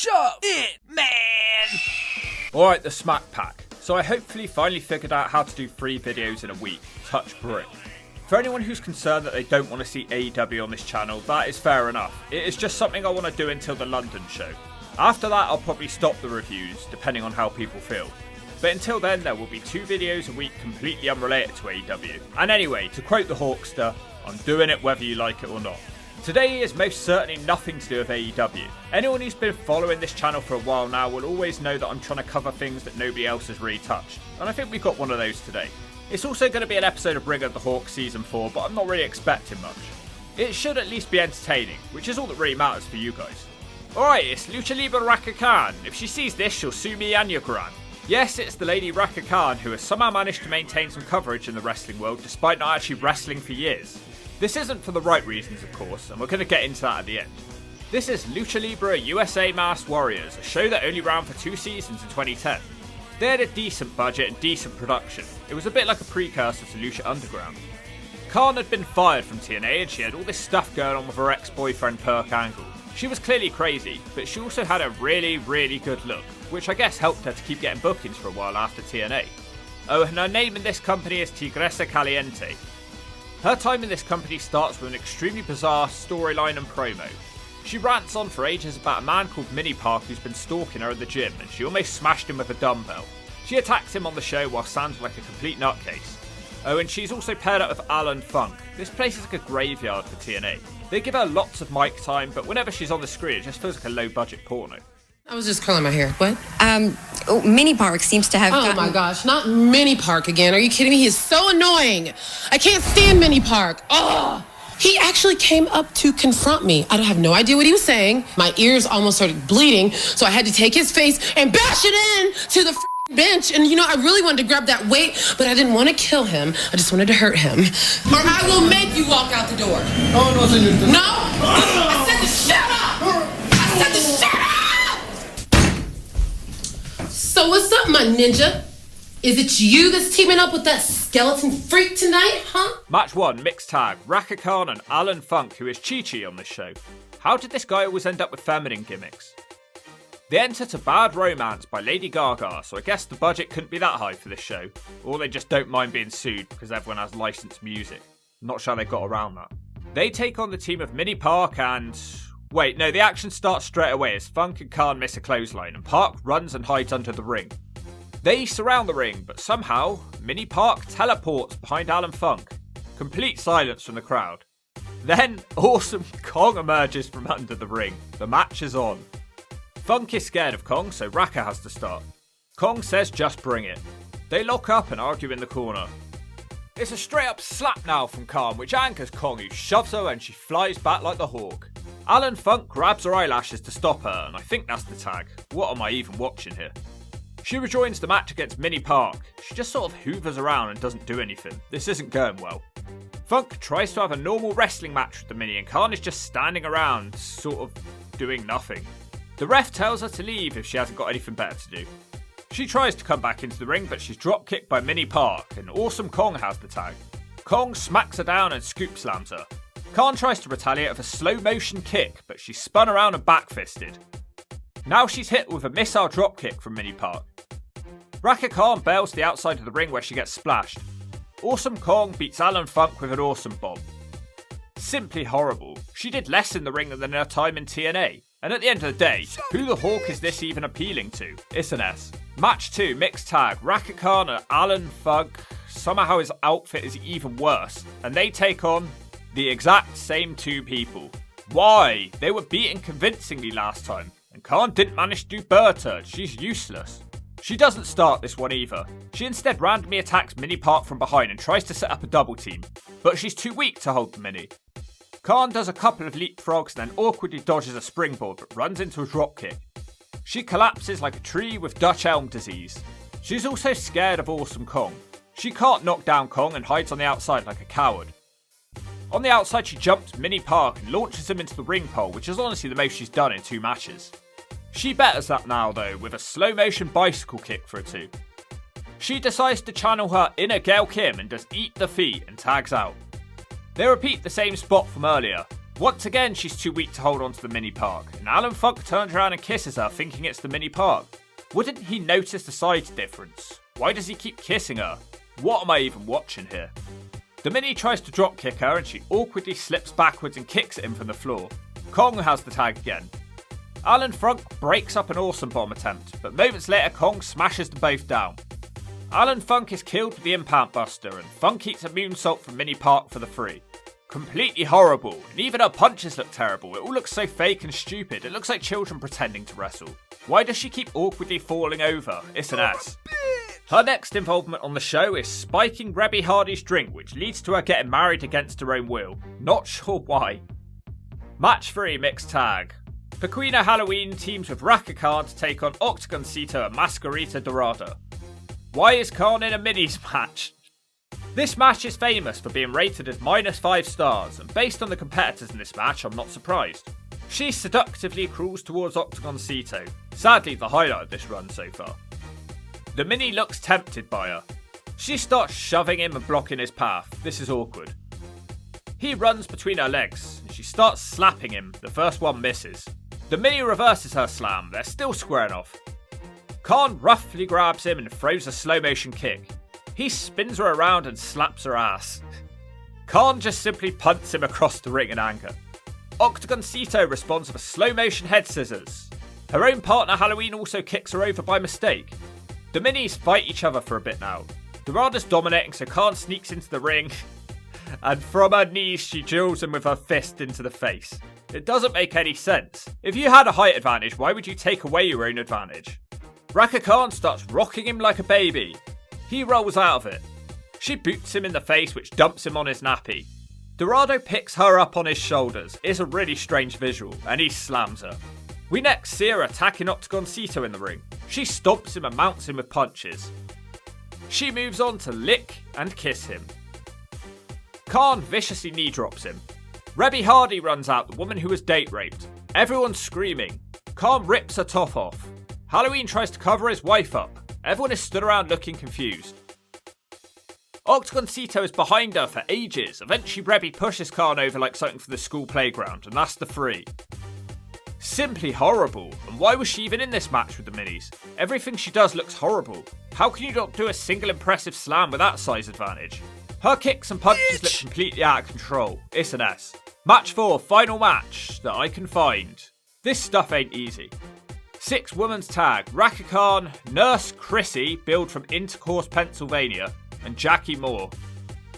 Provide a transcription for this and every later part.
Shove it, man! Alright, the smack pack. So I hopefully finally figured out how to do 3 videos in a week. Touch brick. For anyone who's concerned that they don't want to see AEW on this channel, that is fair enough. It is just something I want to do until the London show. After that, I'll probably stop the reviews, depending on how people feel. But until then, there will be 2 videos a week completely unrelated to AEW. And anyway, to quote the Hawkster, I'm doing it whether you like it or not. Today is most certainly nothing to do with AEW. Anyone who's been following this channel for a while now will always know that I'm trying to cover things that nobody else has really touched. And I think we've got one of those today. It's also going to be an episode of Ring of the Hawk Season 4, but I'm not really expecting much. It should at least be entertaining, which is all that really matters for you guys. Alright, it's Lucha Libre Rhaka Kahn. If she sees this, she'll sue me and your gran. Yes, it's the lady Rhaka Kahn who has somehow managed to maintain some coverage in the wrestling world despite not actually wrestling for years. This isn't for the right reasons, of course, and we're going to get into that at the end. This is Lucha Libre USA Masked Warriors, a show that only ran for 2 seasons in 2010. They had a decent budget and decent production. It was a bit like a precursor to Lucha Underground. Kahn had been fired from TNA and she had all this stuff going on with her ex-boyfriend Perk Angle. She was clearly crazy, but she also had a really, really good look, which I guess helped her to keep getting bookings for a while after TNA. Oh, and her name in this company is Tigresa Caliente. Her time in this company starts with an extremely bizarre storyline and promo. She rants on for ages about a man called Mini Park who's been stalking her in the gym and she almost smashed him with a dumbbell. She attacks him on the show while sounding like a complete nutcase. Oh, and she's also paired up with Alan Funk. This place is like a graveyard for TNA. They give her lots of mic time, but whenever she's on the screen it just feels like a low budget porno. I was just curling my hair. What? Mini Park seems to have Oh my gosh, not Mini Park again. Are you kidding me? He's so annoying. I can't stand Mini Park. Oh! He actually came up to confront me. I have no idea what he was saying. My ears almost started bleeding, so I had to take his face and bash it in to the bench. And I really wanted to grab that weight, but I didn't want to kill him. I just wanted to hurt him. Or I will make you walk out the door. Oh, no, señorita. No? I said to shut up! I said to shut up! So what's up, my ninja? Is it you that's teaming up with that skeleton freak tonight, huh? Match 1, mixed tag, Rhaka Kahn and Alan Funk, who is Chi-Chi on this show. How did this guy always end up with feminine gimmicks? They enter to Bad Romance by Lady Gaga, so I guess the budget couldn't be that high for this show. Or they just don't mind being sued because everyone has licensed music. Not sure they got around that. They take on the team of Mini Park and... Wait, no, the action starts straight away as Funk and Kahn miss a clothesline and Park runs and hides under the ring. They surround the ring, but somehow, Mini Park teleports behind Alan Funk. Complete silence from the crowd. Then, Awesome Kong emerges from under the ring. The match is on. Funk is scared of Kong, so Rhaka has to start. Kong says just bring it. They lock up and argue in the corner. It's a straight up slap now from Kahn, which anchors Kong, who shoves her and she flies back like the hawk. Alan Funk grabs her eyelashes to stop her, and I think that's the tag. What am I even watching here? She rejoins the match against Mini Park. She just sort of hoovers around and doesn't do anything. This isn't going well. Funk tries to have a normal wrestling match with the Mini and Kahn is just standing around, sort of doing nothing. The ref tells her to leave if she hasn't got anything better to do. She tries to come back into the ring, but she's drop kicked by Mini Park, and Awesome Kong has the tag. Kong smacks her down and scoop slams her. Kahn tries to retaliate with a slow motion kick, but she's spun around and backfisted. Now she's hit with a missile dropkick from Mini Park. Rhaka Kahn bails to the outside of the ring where she gets splashed. Awesome Kong beats Alan Funk with an awesome bomb. Simply horrible. She did less in the ring than her time in TNA. And at the end of the day, who the hawk is this even appealing to? It's an S. Match 2, mixed tag, Rhaka Kahn and Alan Funk. Somehow his outfit is even worse. And they take on the exact same 2 people. Why? They were beaten convincingly last time. And Kahn didn't manage to do Berta. She's useless. She doesn't start this one either. She instead randomly attacks Mini Park from behind and tries to set up a double team. But she's too weak to hold the Mini. Kahn does a couple of leapfrogs and then awkwardly dodges a springboard but runs into a dropkick. She collapses like a tree with Dutch elm disease. She's also scared of Awesome Kong. She can't knock down Kong and hides on the outside like a coward. On the outside she jumps Mini Park and launches him into the ring pole, which is honestly the most she's done in 2 matches. She betters that now though with a slow motion bicycle kick for a 2. She decides to channel her inner Gail Kim and does eat the feet and tags out. They repeat the same spot from earlier. Once again, she's too weak to hold onto the mini park, and Alan Funk turns around and kisses her, thinking it's the mini park. Wouldn't he notice the size difference? Why does he keep kissing her? What am I even watching here? The mini tries to drop kick her, and she awkwardly slips backwards and kicks at him from the floor. Kong has the tag again. Alan Funk breaks up an awesome bomb attempt, but moments later Kong smashes them both down. Alan Funk is killed with the implant buster, and Funk eats a moonsault from Mini Park for the free. Completely horrible, and even her punches look terrible. It all looks so fake and stupid. It looks like children pretending to wrestle. Why does she keep awkwardly falling over? It's an ass. Her next involvement on the show is spiking Rebby Hardy's drink, which leads to her getting married against her own will. Not sure why. Match 3 mixed tag. Pequena Halloween teams with Rhaka Kahn to take on Octagoncito and Masquerita Dorada. Why is Kahn in a minis match? This match is famous for being rated as -5 stars, and based on the competitors in this match, I'm not surprised. She seductively crawls towards Octagoncito, sadly the highlight of this run so far. The mini looks tempted by her. She starts shoving him and blocking his path. This is awkward. He runs between her legs, and she starts slapping him. The first one misses. The mini reverses her slam. They're still squaring off. Kahn roughly grabs him and throws a slow motion kick. He spins her around and slaps her ass. Kahn just simply punts him across the ring in anger. Octagoncito responds with a slow motion head scissors. Her own partner Halloween also kicks her over by mistake. The minis fight each other for a bit now. Dorada's dominating, so Kahn sneaks into the ring, and from her knees she drills him with her fist into the face. It doesn't make any sense. If you had a height advantage, why would you take away your own advantage? Rhaka Kahn starts rocking him like a baby. He rolls out of it. She boots him in the face, which dumps him on his nappy. Dorado picks her up on his shoulders. It's a really strange visual, and he slams her. We next see her attacking Octagoncito in the ring. She stomps him and mounts him with punches. She moves on to lick and kiss him. Kahn viciously knee drops him. Rebby Hardy runs out, the woman who was date raped. Everyone's screaming. Kahn rips her top off. Halloween tries to cover his wife up. Everyone is stood around looking confused. Octagoncito is behind her for ages. Eventually Rebby pushes Kahn over like something for the school playground, and that's the 3. Simply horrible. And why was she even in this match with the minis? Everything she does looks horrible. How can you not do a single impressive slam with that size advantage? Her kicks and punches look completely out of control. It's an S. Match 4, final match that I can find. This stuff ain't easy. 6 women's tag. Rhaka Kahn, Nurse Chrissy, billed from Intercourse, Pennsylvania, and Jackie Moore.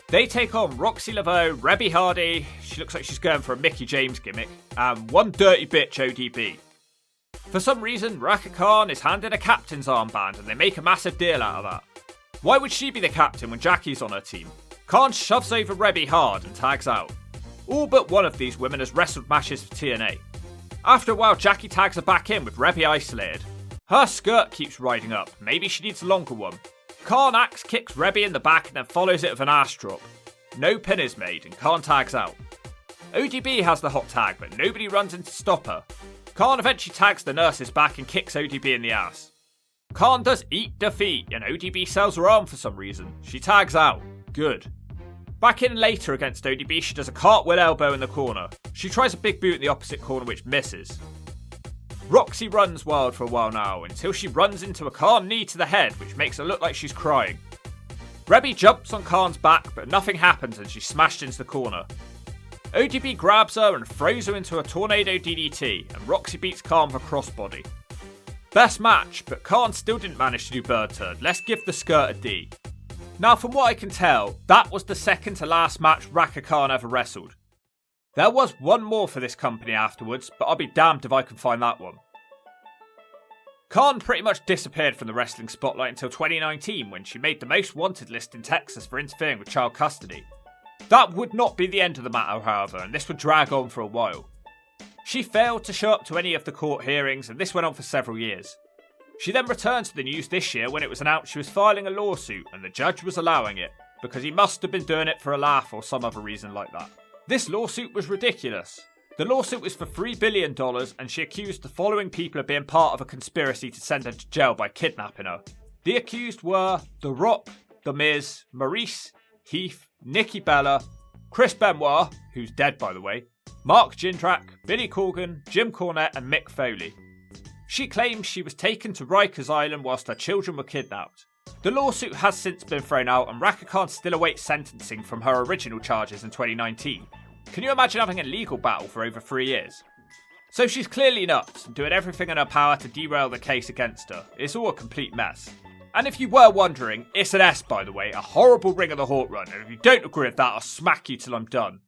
They take on Roxy, Laveau, Rebby Hardy, she looks like she's going for a Mickey James gimmick, and one dirty bitch ODB. For some reason, Rhaka Kahn is handed a captain's armband and they make a massive deal out of that. Why would she be the captain when Jackie's on her team? Kahn shoves over Rebby hard and tags out. All but one of these women has wrestled matches for TNA. After a while, Jackie tags her back in with Rebby isolated. Her skirt keeps riding up, maybe she needs a longer one. Kahn axe kicks Rebby in the back and then follows it with an ass drop. No pin is made and Kahn tags out. ODB has the hot tag, but nobody runs in to stop her. Kahn eventually tags the nurses back and kicks ODB in the ass. Kahn does eat defeat and ODB sells her arm for some reason. She tags out. Good. Back in later against ODB, she does a cartwheel elbow in the corner. She tries a big boot in the opposite corner, which misses. Roxy runs wild for a while now, until she runs into a Kahn knee to the head, which makes her look like she's crying. Rebby jumps on Kahn's back, but nothing happens and she's smashed into the corner. ODB grabs her and throws her into a tornado DDT, and Roxy beats Kahn for crossbody. Best match, but Kahn still didn't manage to do bird turd. Let's give the skirt a D. Now, from what I can tell, that was the second to last match Rhaka Kahn ever wrestled. There was one more for this company afterwards, but I'll be damned if I can find that one. Kahn pretty much disappeared from the wrestling spotlight until 2019, when she made the most wanted list in Texas for interfering with child custody. That would not be the end of the matter, however, and this would drag on for a while. She failed to show up to any of the court hearings, and this went on for several years. She then returned to the news this year when it was announced she was filing a lawsuit, and the judge was allowing it, because he must have been doing it for a laugh or some other reason like that. This lawsuit was ridiculous. The lawsuit was for $3 billion, and she accused the following people of being part of a conspiracy to send her to jail by kidnapping her. The accused were The Rock, The Miz, Maurice, Heath, Nikki Bella, Chris Benoit, who's dead by the way, Mark Jindrak, Billy Corgan, Jim Cornette and Mick Foley. She claims she was taken to Rikers Island whilst her children were kidnapped. The lawsuit has since been thrown out and Rhaka Kahn still awaits sentencing from her original charges in 2019. Can you imagine having a legal battle for over 3 years? So she's clearly nuts and doing everything in her power to derail the case against her. It's all a complete mess. And if you were wondering, it's an S by the way, a horrible Ring of the Hawk run, and if you don't agree with that, I'll smack you till I'm done.